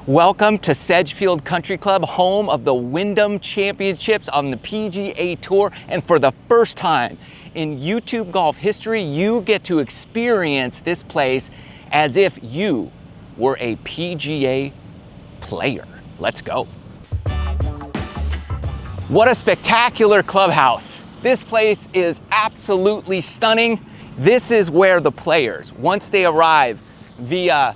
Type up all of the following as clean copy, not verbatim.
Welcome to Sedgefield Country Club, home of the Wyndham Championships on the PGA Tour. And for the first time in YouTube golf history, you get to experience this place as if you were a PGA player. Let's go. What a spectacular clubhouse. This place is absolutely stunning. This is where the players, once they arrive via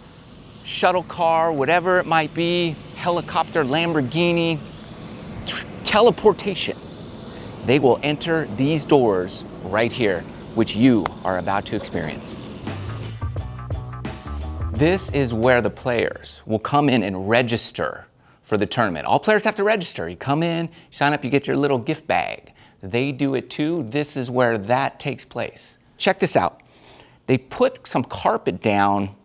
shuttle car, whatever it might be, helicopter, Lamborghini, teleportation, they will enter these doors right here, which you are about to experience. This is where the players will come in and register for the tournament. All players have to register. You come in, sign up, you get your little gift bag. They do it too. This is where that takes place. Check this out. They put some carpet down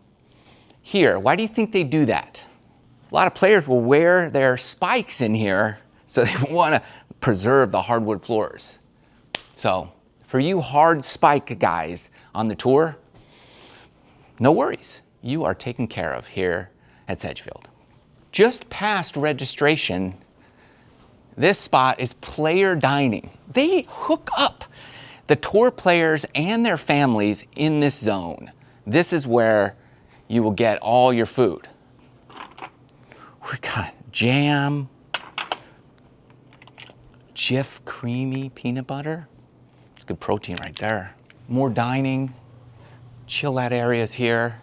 here. Why do you think they do that? A lot of players will wear their spikes in here, so they want to preserve the hardwood floors. So for you hard spike guys on the tour, no worries. You are taken care of here at Sedgefield. Just past registration, this spot is player dining. They hook up the tour players and their families in this zone. This is where you will get all your food. We got jam, Jif creamy peanut butter. It's good protein right there. More dining, chill out areas here.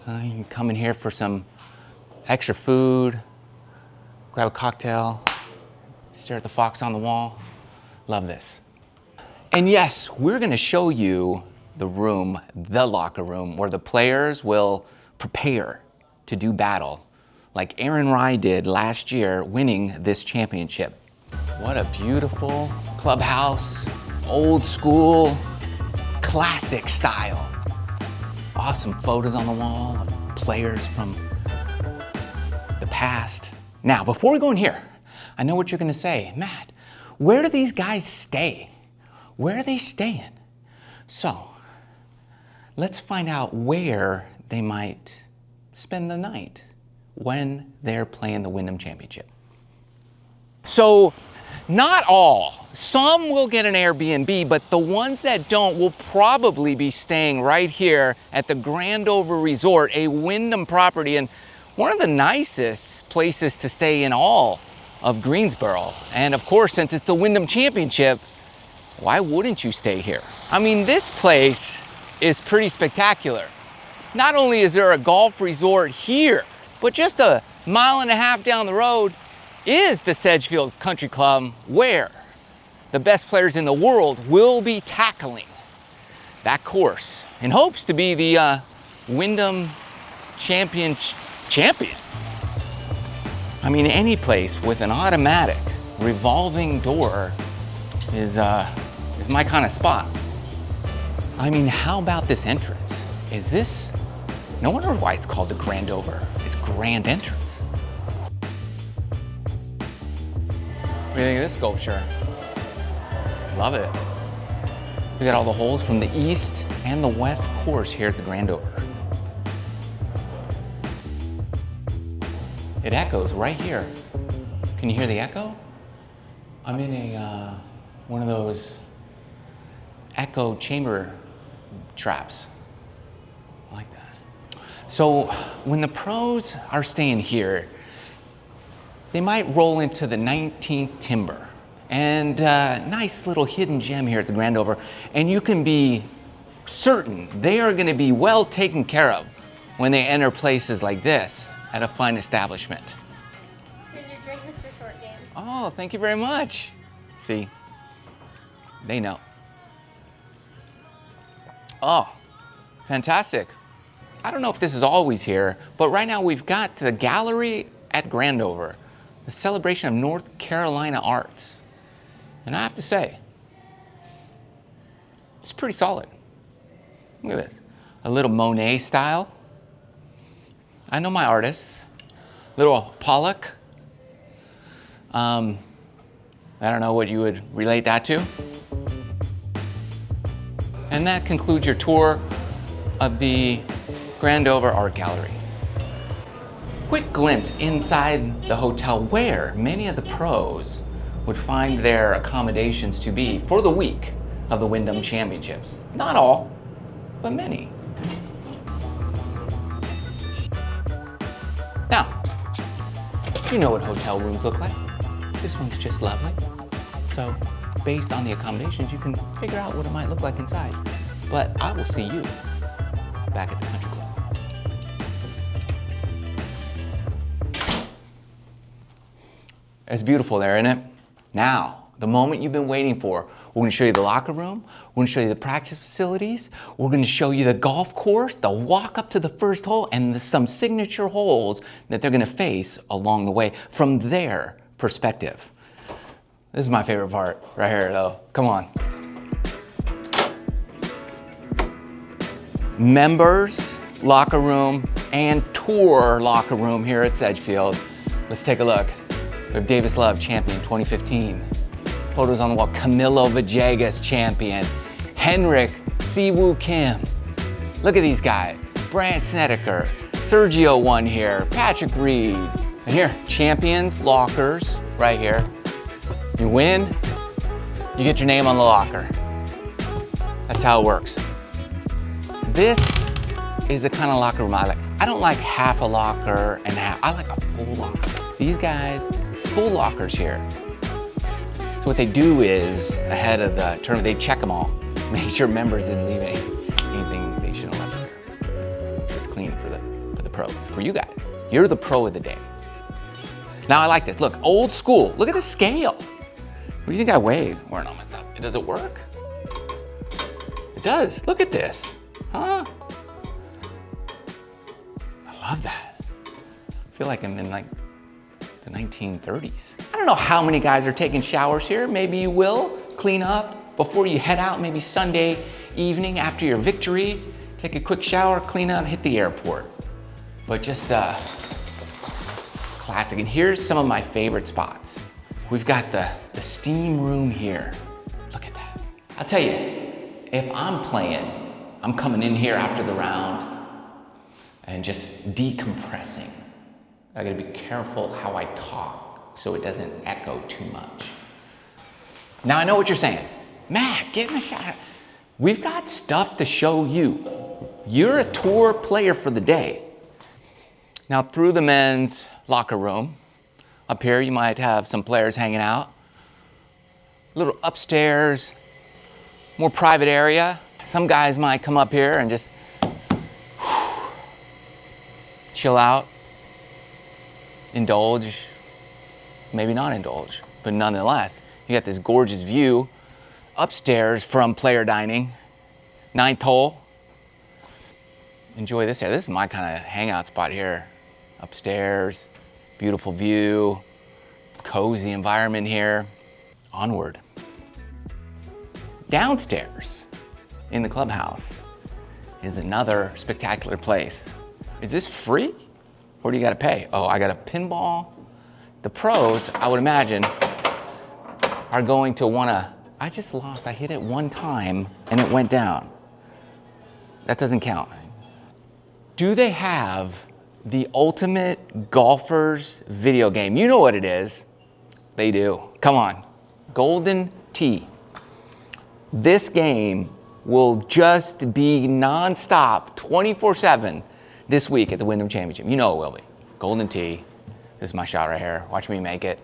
You can come in here for some extra food, grab a cocktail, stare at the fox on the wall. Love this. And yes, we're gonna show you the room, the locker room, where the players will prepare to do battle, like Aaron Rai did last year, winning this championship. What a beautiful clubhouse, old school, classic style. Awesome photos on the wall of players from the past. Now, before we go in here, I know what you're gonna say. Matt, where do these guys stay? Where are they staying? So, let's find out where they might spend the night when they're playing the Wyndham Championship. So, not all. Some will get an Airbnb, but the ones that don't will probably be staying right here at the Grandover Resort, a Wyndham property, and one of the nicest places to stay in all of Greensboro. And of course, since it's the Wyndham Championship, why wouldn't you stay here? I mean, this place is pretty spectacular. Not only is there a golf resort here, but just a mile and a half down the road is the Sedgefield Country Club, where the best players in the world will be tackling that course in hopes to be the Wyndham champion. I mean, any place with an automatic revolving door is my kind of spot. I mean, how about this entrance? Is this, no wonder why it's called the Grandover. It's grand entrance. What do you think of this sculpture? Love it. We got all the holes from the east and the west course here at the Grandover. It echoes right here. Can you hear the echo? I'm in a one of those echo chamber traps. I like that. So when the pros are staying here, they might roll into the 19th timber, and nice little hidden gem here at the Grandover, and you can be certain they are going to be well taken care of when they enter places like this at a fine establishment. Here's your drink, MrShortGame. Oh, thank you very much. See, they know. Oh, fantastic. I don't know if this is always here, but right now we've got the gallery at Grandover, the celebration of North Carolina arts. And I have to say, it's pretty solid. Look at this, a little Monet style. I know my artists. Little Pollock. I don't know what you would relate that to. And that concludes your tour of the Grandover Art Gallery. Quick glimpse inside the hotel where many of the pros would find their accommodations to be for the week of the Wyndham Championships. Not all, but many. Now, you know what hotel rooms look like. This one's just lovely. So, based on the accommodations, you can figure out what it might look like inside. But I will see you back at the country club. It's beautiful there, isn't it? Now, the moment you've been waiting for. We're going to show you the locker room. We're going to show you the practice facilities. We're going to show you the golf course, the walk up to the first hole, and some signature holes that they're going to face along the way from their perspective. This is my favorite part right here, though. Come on. Members locker room and tour locker room here at Sedgefield. Let's take a look. We have Davis Love, champion 2015. Photos on the wall, Camilo Villegas, champion. Henrik Siwoo Kim. Look at these guys. Brandt Snedeker, Sergio won here, Patrick Reed. And here, champions, lockers, right here. You win, you get your name on the locker. That's how it works. This is the kind of locker room I like. I don't like half a locker and half, I like a full locker. These guys, full lockers here. So what they do is, ahead of the tournament, they check them all. Make sure members didn't leave anything they shouldn't have left there. It's clean for the pros, for you guys. You're the pro of the day. Now I like this, look, old school. Look at the scale. What do you think I weigh wearing all my stuff? Does it work? It does, look at this, huh? I love that. I feel like I'm in like the 1930s. I don't know how many guys are taking showers here. Maybe you will clean up before you head out, maybe Sunday evening after your victory. Take a quick shower, clean up, hit the airport. But just classic. And here's some of my favorite spots. We've got the steam room here. Look at that. I'll tell you, if I'm playing, I'm coming in here after the round and just decompressing. I gotta be careful how I talk so it doesn't echo too much. Now I know what you're saying. Matt, get in the shot. We've got stuff to show you. You're a tour player for the day. Now through the men's locker room, up here you might have some players hanging out. A little upstairs, more private area. Some guys might come up here and just chill out. Indulge, maybe not indulge, but nonetheless, you got this gorgeous view upstairs from player dining, 9th hole. Enjoy this area. This is my kind of hangout spot here. Upstairs, beautiful view, cozy environment here. Onward. Downstairs in the clubhouse is another spectacular place. Is this free? Or do you gotta pay? Oh, I got a pinball. The pros, I would imagine, are going to wanna, I just lost, I hit it one time and it went down. That doesn't count. Do they have the ultimate golfer's video game? You know what it is. They do. Come on. Golden Tee. This game will just be nonstop, 24/7 this week at the Wyndham Championship. You know it will be. Golden Tee. This is my shot right here. Watch me make it.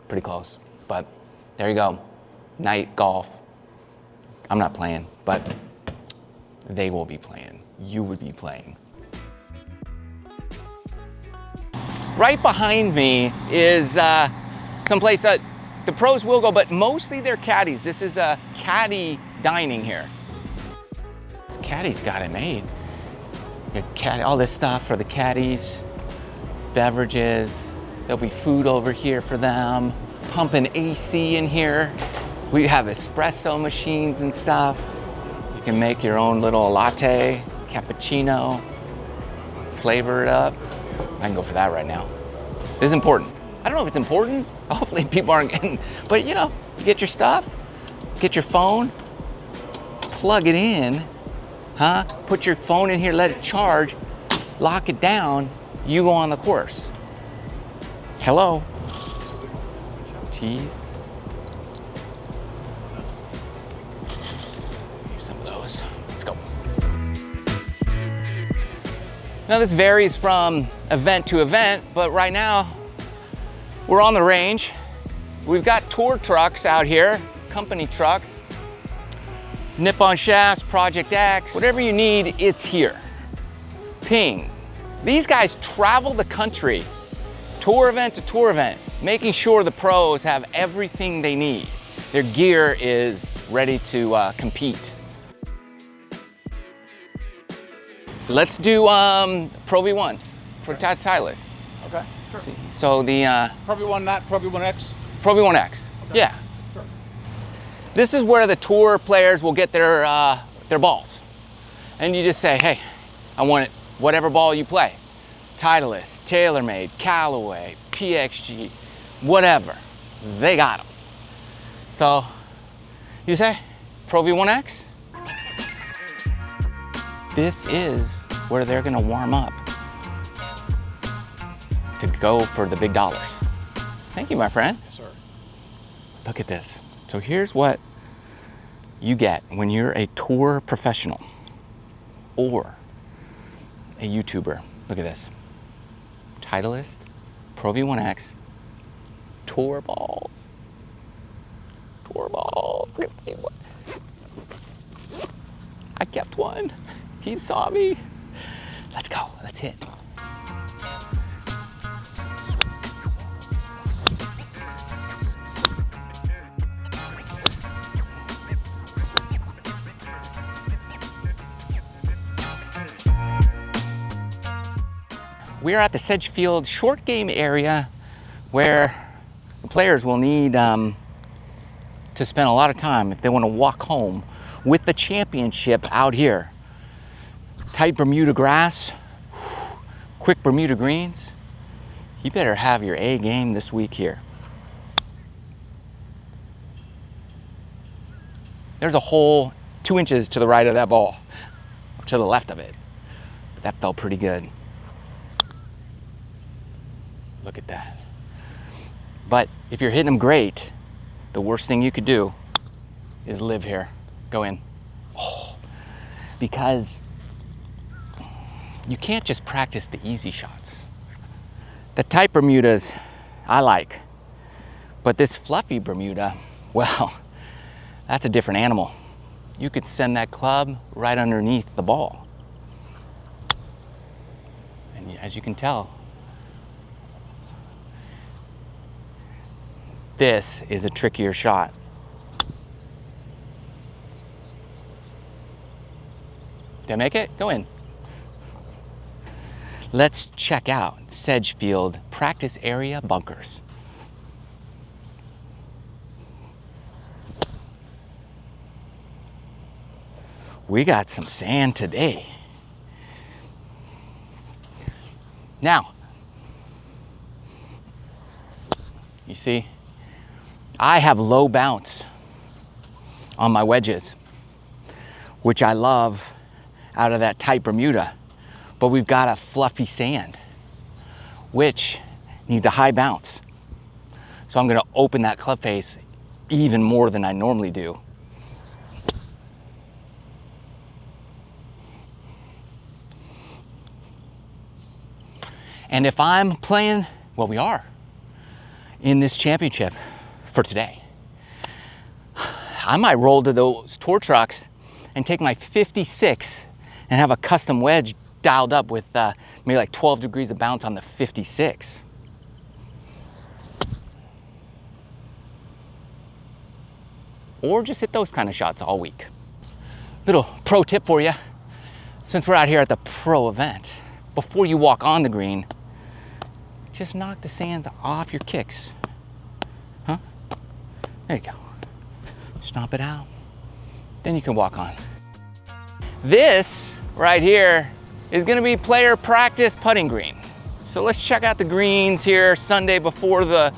Pretty close, but there you go. Night golf. I'm not playing, but they will be playing. You would be playing. Right behind me is someplace that the pros will go, but mostly they're caddies. This is a caddy dining here. This caddy's got it made. Caddy, all this stuff for the caddies, beverages. There'll be food over here for them. Pumping AC in here. We have espresso machines and stuff. You can make your own little latte, cappuccino, flavor it up. I can go for that right now. This is important. I don't know if it's important. Hopefully people aren't getting, but you know, you get your stuff, get your phone, plug it in, Huh? Put your phone in here, let it charge, lock it down, you go on the course. Hello? Tees. Here's some of those. Let's go. Now this varies from event to event, but right now we're on the range. We've got tour trucks out here, company trucks, Nippon shafts, Project X, whatever you need, it's here. Ping. These guys travel the country, tour event to tour event, making sure the pros have everything they need. Their gear is ready to compete. Let's do Pro V1s for Titleist. Okay, sure. So the Pro V1, not Pro V1X? Pro V1X, Okay. yeah. Sure. This is where the tour players will get their balls. And you just say, hey, I want it, whatever ball you play. Titleist, TaylorMade, Callaway, PXG, whatever. They got them. So you say, Pro V1X? This is where they're gonna warm up to go for the big dollars. Thank you, my friend. Yes, sir. Look at this. So here's what you get when you're a tour professional or a YouTuber. Look at this. Titleist, Pro V1X, tour balls. Tour balls. I kept one. He saw me. Let's go. Let's hit. We're at the Sedgefield short game area where the players will need to spend a lot of time if they want to walk home with the championship out here. Tight Bermuda grass, quick Bermuda greens. You better have your A game this week here. There's a hole 2 inches to the right of that ball, or to the left of it. But that felt pretty good. Look at that. But if you're hitting them great, the worst thing you could do is live here. Go in. Oh, because you can't just practice the easy shots. The tight Bermudas I like, but this fluffy Bermuda, well, that's a different animal. You could send that club right underneath the ball. And as you can tell, this is a trickier shot. Did I make it? Go in. Let's check out Sedgefield practice area bunkers. We got some sand today. Now, you see, I have low bounce on my wedges, which I love out of that tight Bermuda, but we've got a fluffy sand, which needs a high bounce. So I'm gonna open that club face even more than I normally do. And if I'm playing, well, we are in this championship for today, I might roll to those tour trucks and take my 56 and have a custom wedge dialed up with maybe like 12 degrees of bounce on the 56. Or just hit those kind of shots all week. Little pro tip for you, since we're out here at the pro event, before you walk on the green, just knock the sands off your kicks. Huh? There you go. Stomp it out. Then you can walk on. This right here is gonna be player practice putting green. So let's check out the greens here Sunday before the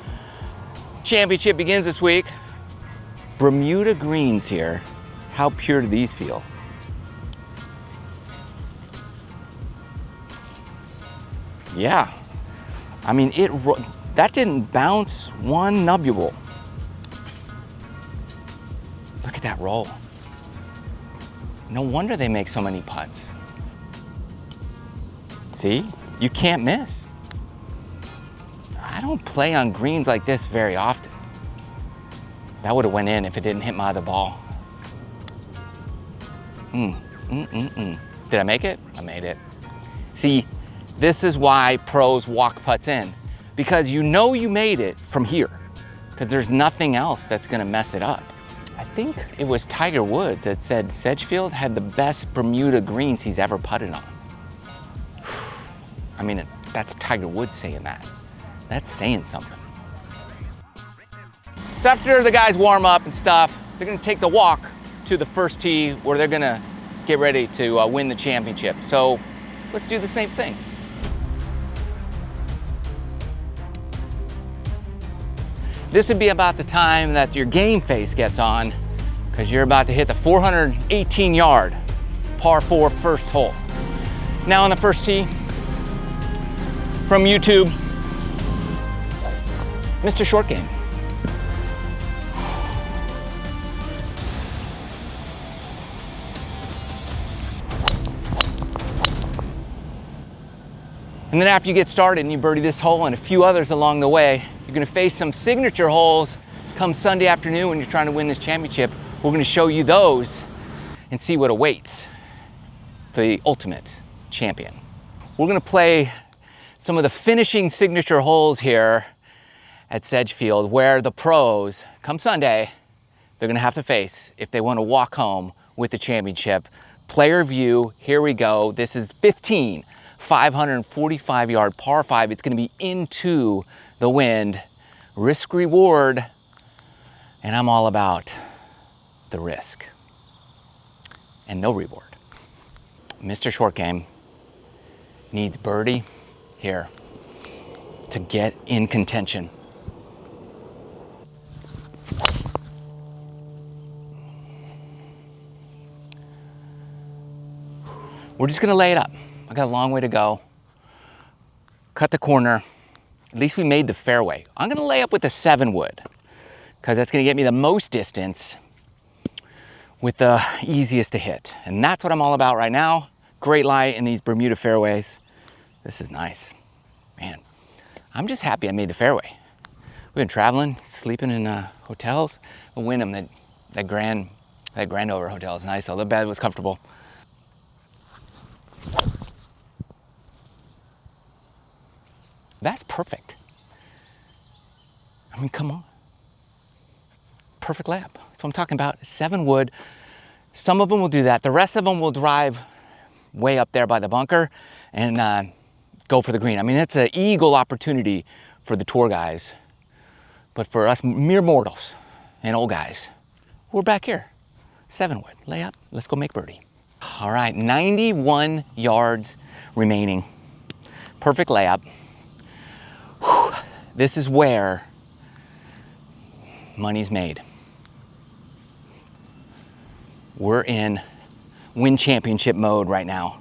championship begins this week. Bermuda greens here. How pure do these feel? Yeah. I mean, that didn't bounce one nubule. Look at that roll. No wonder they make so many putts. See? You can't miss. I don't play on greens like this very often. That would have went in if it didn't hit my other ball. Did I make it? I made it. See, this is why pros walk putts in, because you know you made it from here, because there's nothing else that's gonna mess it up. I think it was Tiger Woods that said Sedgefield had the best Bermuda greens he's ever putted on. I mean, that's Tiger Woods saying that. That's saying something. So after the guys warm up and stuff, they're gonna take the walk to the first tee where they're gonna get ready to win the championship. So let's do the same thing. This would be about the time that your game face gets on, because you're about to hit the 418-yard par 4 first hole. Now on the first tee, from YouTube, MrShortGame. And then after you get started and you birdie this hole and a few others along the way, you're gonna face some signature holes come Sunday afternoon when you're trying to win this championship. We're gonna show you those and see what awaits for the ultimate champion. We're gonna play some of the finishing signature holes here at Sedgefield, where the pros, come Sunday, they're gonna have to face if they wanna walk home with the championship. Player view, here we go. This is 15, 545-yard par 5. It's gonna be into the wind, risk reward, and I'm all about the risk and no reward. MrShortGame needs birdie here to get in contention. We're just gonna lay it up. I got a long way to go. Cut the corner. At least we made the fairway. I'm gonna lay up with a 7 wood, because that's gonna get me the most distance with the easiest to hit. And that's what I'm all about right now. Great light in these Bermuda fairways. This is nice. Man, I'm just happy I made the fairway. We've been traveling, sleeping in hotels. The Wyndham, that Grandover hotel is nice, though. The bed was comfortable. That's perfect. I mean, come on. Perfect layup. That's what I'm talking about. 7 wood. Some of them will do that. The rest of them will drive way up there by the bunker and go for the green. I mean, it's an eagle opportunity for the tour guys. But for us mere mortals and old guys, we're back here. 7 wood. Lay up. Let's go make birdie. All right, 91 yards remaining. Perfect layup. Whew. This is where money's made. We're in win championship mode right now.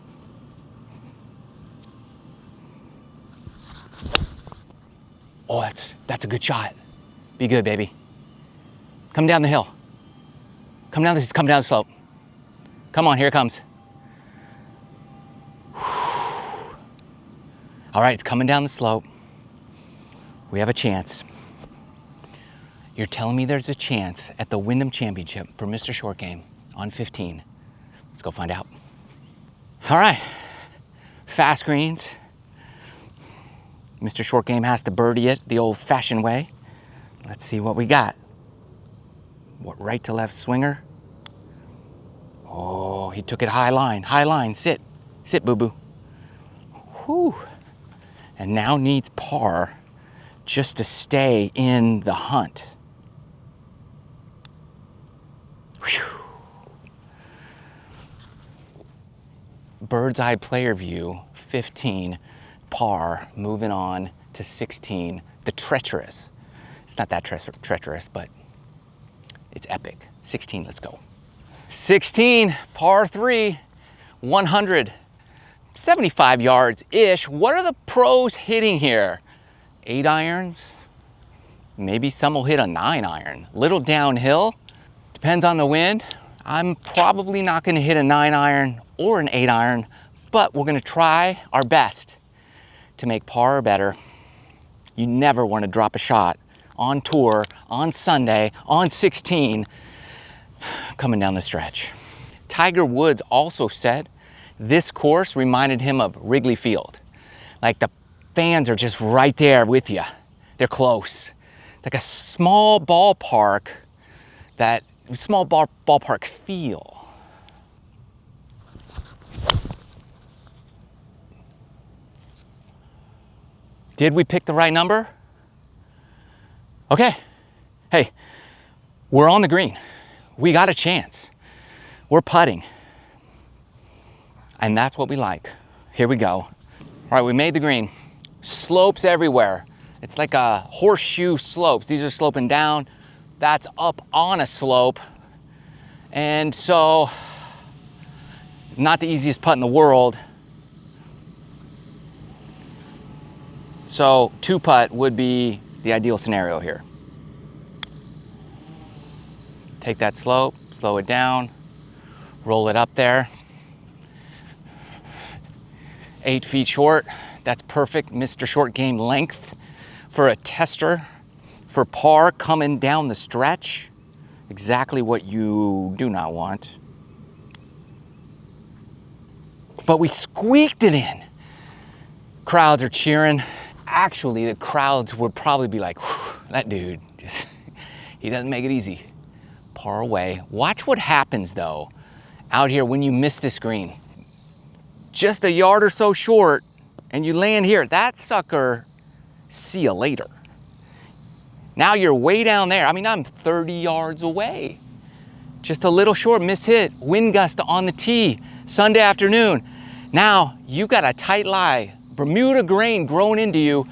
Oh, that's a good shot. Be good, baby. Come down the hill. Come down the slope. Come on, here it comes. All right, it's coming down the slope. We have a chance. You're telling me there's a chance at the Wyndham Championship for MrShortGame on 15. Let's go find out. All right, fast greens. MrShortGame has to birdie it the old-fashioned way. Let's see what we got. What, right to left swinger? Oh, he took it high line, sit, boo-boo. Whew. And now needs par just to stay in the hunt. Whew. Bird's eye player view, 15, par, moving on to 16, the treacherous. It's not that treacherous, but it's epic. 16, let's go. 16, par 3, 100. 75 yards-ish. What are the pros hitting here? 8 irons? Maybe some will hit a 9 iron. Little downhill, depends on the wind. I'm probably not gonna hit a 9 iron or an 8 iron, but we're gonna try our best to make par or better. You never wanna drop a shot on tour, on Sunday, on 16, coming down the stretch. Tiger Woods also said this course reminded him of Wrigley Field. Like the fans are just right there with you. They're close. It's like a small ballpark, ballpark feel. Did we pick the right number? Okay. Hey, we're on the green. We got a chance. We're putting. And that's what we like. Here we go. All right, we made the green. Slopes everywhere. It's like a horseshoe slopes. These are sloping down. That's up on a slope. And so, not the easiest putt in the world. So 2-putt would be the ideal scenario here. Take that slope, slow it down, roll it up there. 8 feet short, that's perfect MrShortGame length for a tester, for par coming down the stretch. Exactly what you do not want. But we squeaked it in. Crowds are cheering. Actually, the crowds would probably be like, that dude, he doesn't make it easy. Par away. Watch what happens though, out here when you miss this green. Just a yard or so short, and you land here. That sucker, see you later. Now you're way down there. I mean, I'm 30 yards away. Just a little short, mishit, wind gust on the tee, Sunday afternoon. Now you got a tight lie, Bermuda grain growing into you,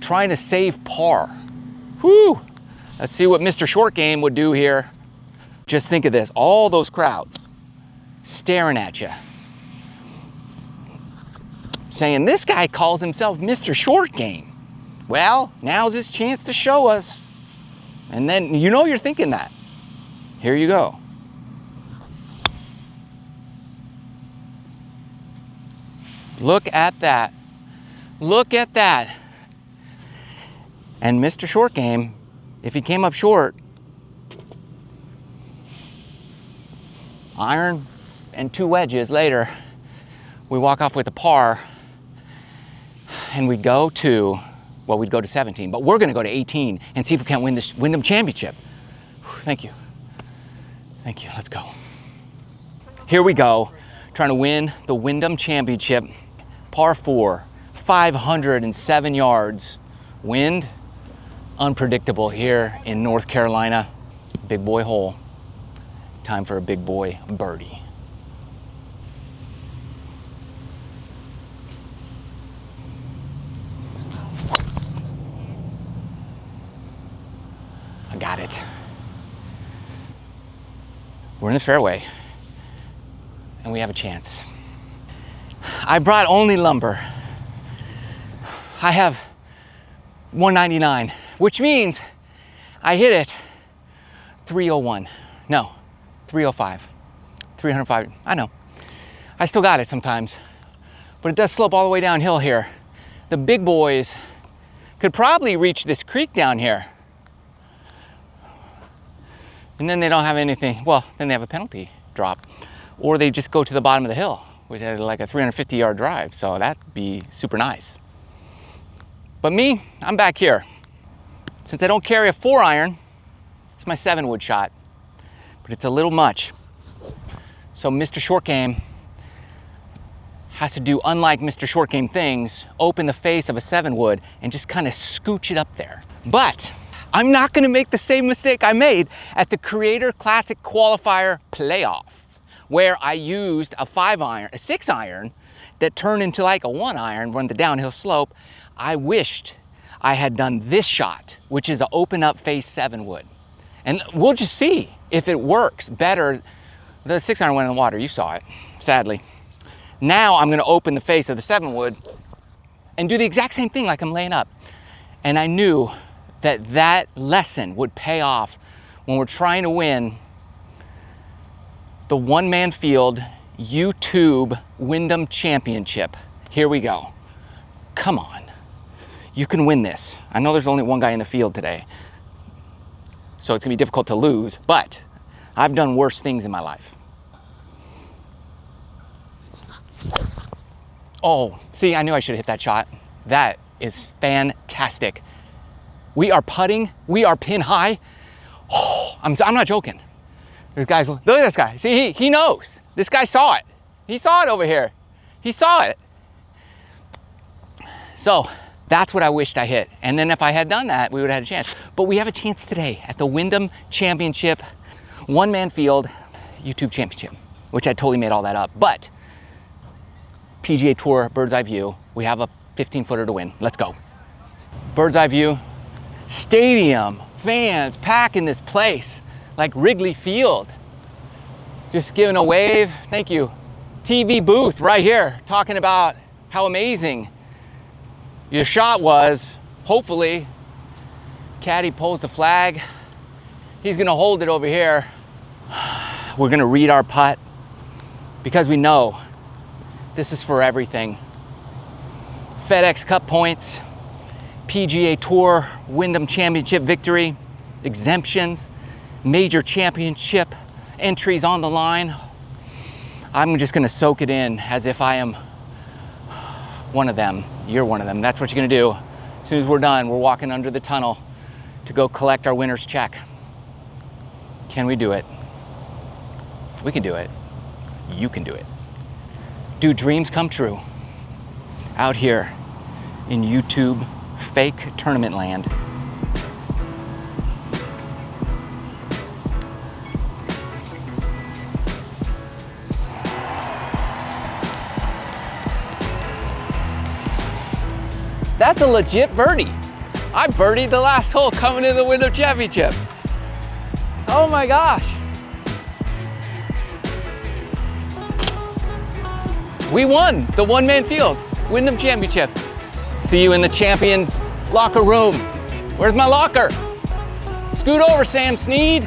trying to save par. Whew. Let's see what MrShortGame would do here. Just think of this, all those crowds staring at you, saying this guy calls himself MrShortGame. Well, now's his chance to show us. And then you know you're thinking that. Here you go. Look at that. Look at that. And MrShortGame, if he came up short, iron and 2 wedges later, we walk off with a par, and we go to, well, we'd go to 17, but we're gonna go to 18 and see if we can't win this Wyndham Championship. Thank you. Thank you, let's go. Here we go, trying to win the Wyndham Championship. Par 4, 507 yards. Wind, unpredictable here in North Carolina. Big boy hole. Time for a big boy birdie. I got it. We're in the fairway, and we have a chance. I brought only lumber. I have 199, which means I hit it 301. No, 305, 305. I know. I still got it sometimes, but it does slope all the way downhill here. The big boys could probably reach this creek down here. And then they don't have anything. Well, then they have a penalty drop, or they just go to the bottom of the hill, which is like a 350-yard drive. So that'd be super nice. But me, I'm back here. Since I don't carry a 4-iron, it's my 7-wood shot, but it's a little much. So MrShortGame has to do, unlike MrShortGame things, open the face of a 7-wood and just kind of scooch it up there. But I'm not gonna make the same mistake I made at the Creator Classic Qualifier Playoff, where I used a 5-iron, a 6-iron, that turned into like a 1-iron on the downhill slope. I wished I had done this shot, which is an open up face 7-wood. And we'll just see if it works better. The 6-iron went in the water, you saw it, sadly. Now I'm gonna open the face of the 7-wood and do the exact same thing like I'm laying up. And I knew that that lesson would pay off when we're trying to win the one-man field YouTube Wyndham Championship. Here we go. Come on, you can win this. I know there's only one guy in the field today, so it's gonna be difficult to lose, but I've done worse things in my life. Oh, see, I knew I should have hit that shot. That is fantastic. We are putting, we are pin high. Oh, I'm not joking. There's guys, look at this guy. See, he knows. This guy saw it. He saw it over here. He saw it. So that's what I wished I hit. And then if I had done that, we would have had a chance. But we have a chance today at the Wyndham Championship, one-man field, YouTube Championship, which I totally made all that up. But PGA Tour, bird's eye view. We have a 15-footer to win. Let's go. Bird's eye view, stadium, fans packing this place like Wrigley Field. Just giving a wave. Thank you. TV booth right here talking about how amazing your shot was. Hopefully, caddy pulls the flag. He's gonna hold it over here. We're gonna read our putt because we know this is for everything. FedEx Cup points, PGA Tour, Wyndham Championship victory, exemptions, major championship entries on the line. I'm just gonna soak it in as if I am one of them. You're one of them. That's what you're gonna do. As soon as we're done, we're walking under the tunnel to go collect our winner's check. Can we do it? We can do it. You can do it. Do dreams come true out here in YouTube fake tournament land. That's a legit birdie. I birdied the last hole coming into the Wyndham Championship. Oh my gosh. We won the one-man field, Wyndham Championship. See you in the champions locker room. Where's my locker? Scoot over, Sam Snead.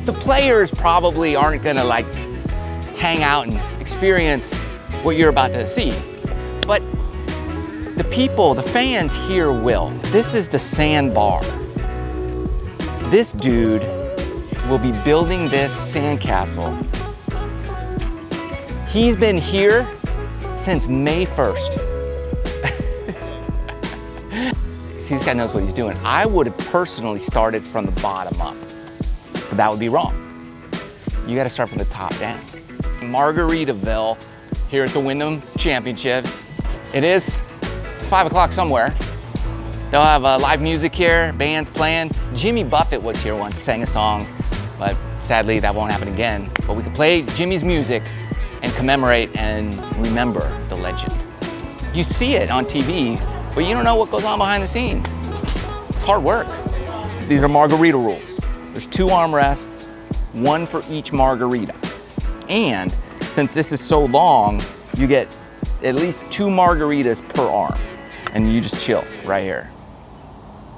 The players probably aren't gonna like hang out and experience what you're about to see, but the people, the fans here will. This is the sandbar. This dude will be building this sandcastle. He's been here since May 1st. See, this guy knows what he's doing. I would have personally started from the bottom up, but that would be wrong. You gotta start from the top down. Margaritaville here at the Wyndham Championships. It is 5 o'clock somewhere. They'll have live music here, bands playing. Jimmy Buffett was here once, sang a song, but sadly that won't happen again. But we can play Jimmy's music and commemorate and remember the legend. You see it on TV, but you don't know what goes on behind the scenes. It's hard work. These are margarita rules. There's 2 armrests, 1 for each margarita. And since this is so long, you get at least 2 margaritas per arm. And you just chill right here.